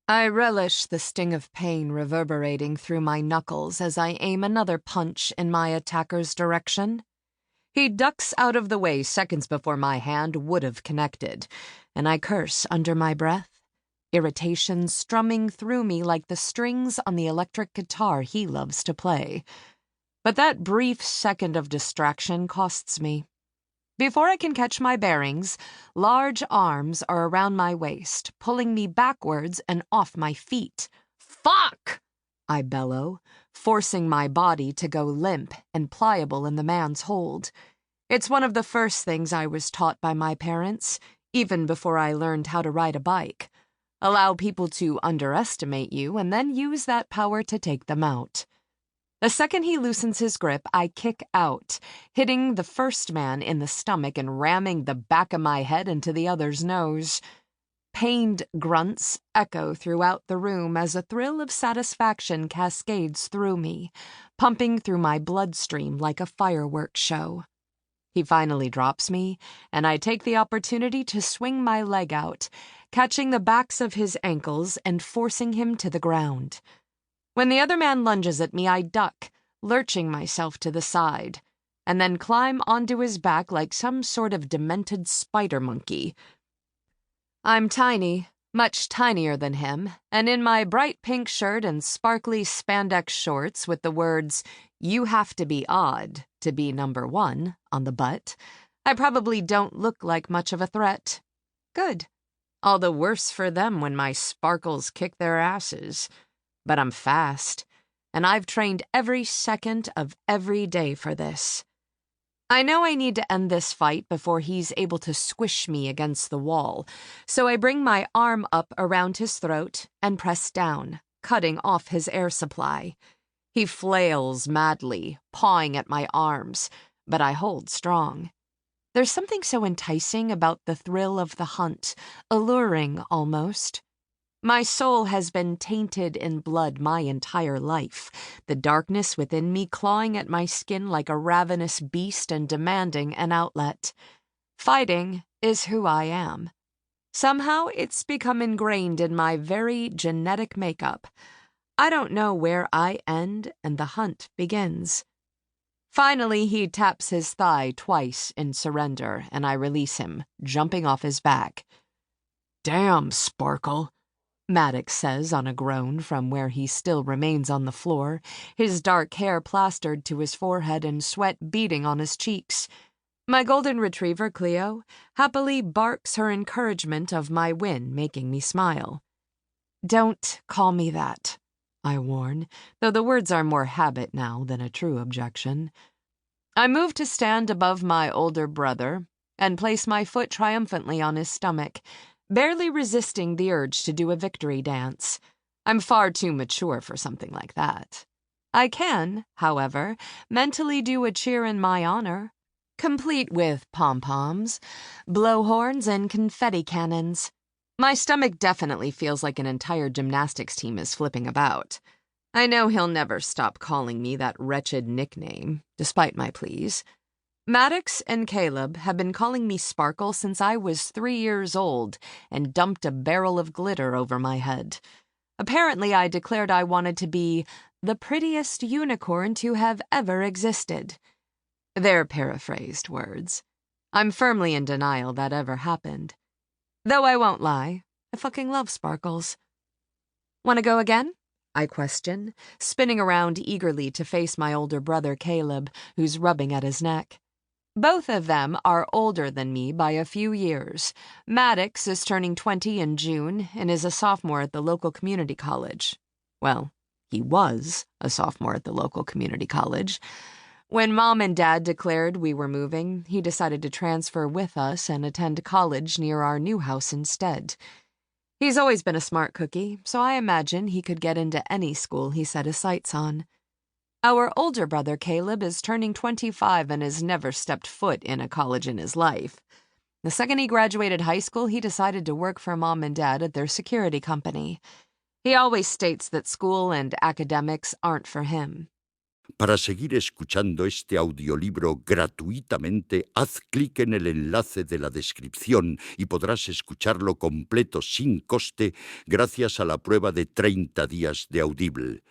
I relish the sting of pain reverberating through my knuckles as I aim another punch in my attacker's direction. He ducks out of the way seconds before my hand would have connected, and I curse under my breath, irritation strumming through me like the strings on the electric guitar he loves to play. But that brief second of distraction costs me. Before I can catch my bearings, large arms are around my waist, pulling me backwards and off my feet. "Fuck!" I bellow, forcing my body to go limp and pliable in the man's hold. It's one of the first things I was taught by my parents, even before I learned how to ride a bike. Allow people to underestimate you and then use that power to take them out. The second he loosens his grip, I kick out, hitting the first man in the stomach and ramming the back of my head into the other's nose. Pained grunts echo throughout the room as a thrill of satisfaction cascades through me, pumping through my bloodstream like a fireworks show. He finally drops me, and I take the opportunity to swing my leg out, catching the backs of his ankles and forcing him to the ground. When the other man lunges at me, I duck, lurching myself to the side, and then climb onto his back like some sort of demented spider monkey. I'm tiny, much tinier than him, and in my bright pink shirt and sparkly spandex shorts with the words, "You have to be odd to be number one," on the butt, I probably don't look like much of a threat. Good. All the worse for them when my sparkles kick their asses. But I'm fast, and I've trained every second of every day for this. I know I need to end this fight before he's able to squish me against the wall, so I bring my arm up around his throat and press down, cutting off his air supply. He flails madly, pawing at my arms, but I hold strong. There's something so enticing about the thrill of the hunt, alluring almost. My soul has been tainted in blood my entire life, the darkness within me clawing at my skin like a ravenous beast and demanding an outlet. Fighting is who I am. Somehow it's become ingrained in my very genetic makeup. I don't know where I end and the hunt begins. Finally, he taps his thigh twice in surrender, and I release him, jumping off his back. "Damn, Sparkle," Maddox says on a groan from where he still remains on the floor, his dark hair plastered to his forehead and sweat beading on his cheeks. My golden retriever, Cleo, happily barks her encouragement of my win, making me smile. "Don't call me that," I warn, though the words are more habit now than a true objection. I move to stand above my older brother and place my foot triumphantly on his stomach, barely resisting the urge to do a victory dance. I'm far too mature for something like that. I can, however, mentally do a cheer in my honor, complete with pom-poms, blowhorns, and confetti cannons. My stomach definitely feels like an entire gymnastics team is flipping about. I know he'll never stop calling me that wretched nickname, despite my pleas. Maddox and Caleb have been calling me Sparkle since I was 3 years old and dumped a barrel of glitter over my head. Apparently, I declared I wanted to be the prettiest unicorn to have ever existed. They're paraphrased words. I'm firmly in denial that ever happened. Though I won't lie, I fucking love sparkles. "Want to go again?" I question, spinning around eagerly to face my older brother Caleb, who's rubbing at his neck. Both of them are older than me by a few years. Maddox is turning 20 in June and is a sophomore at the local community college. Well, he was a sophomore at the local community college. When Mom and Dad declared we were moving, he decided to transfer with us and attend college near our new house instead. He's always been a smart cookie, so I imagine he could get into any school he set his sights on. Our older brother Caleb is turning 25 and has never stepped foot in a college in his life. The second he graduated high school, he decided to work for Mom and Dad at their security company. He always states that school and academics aren't for him. Para seguir escuchando este audiolibro gratuitamente, haz clic en el enlace de la descripción y podrás escucharlo completo sin coste gracias a la prueba de 30 días de Audible.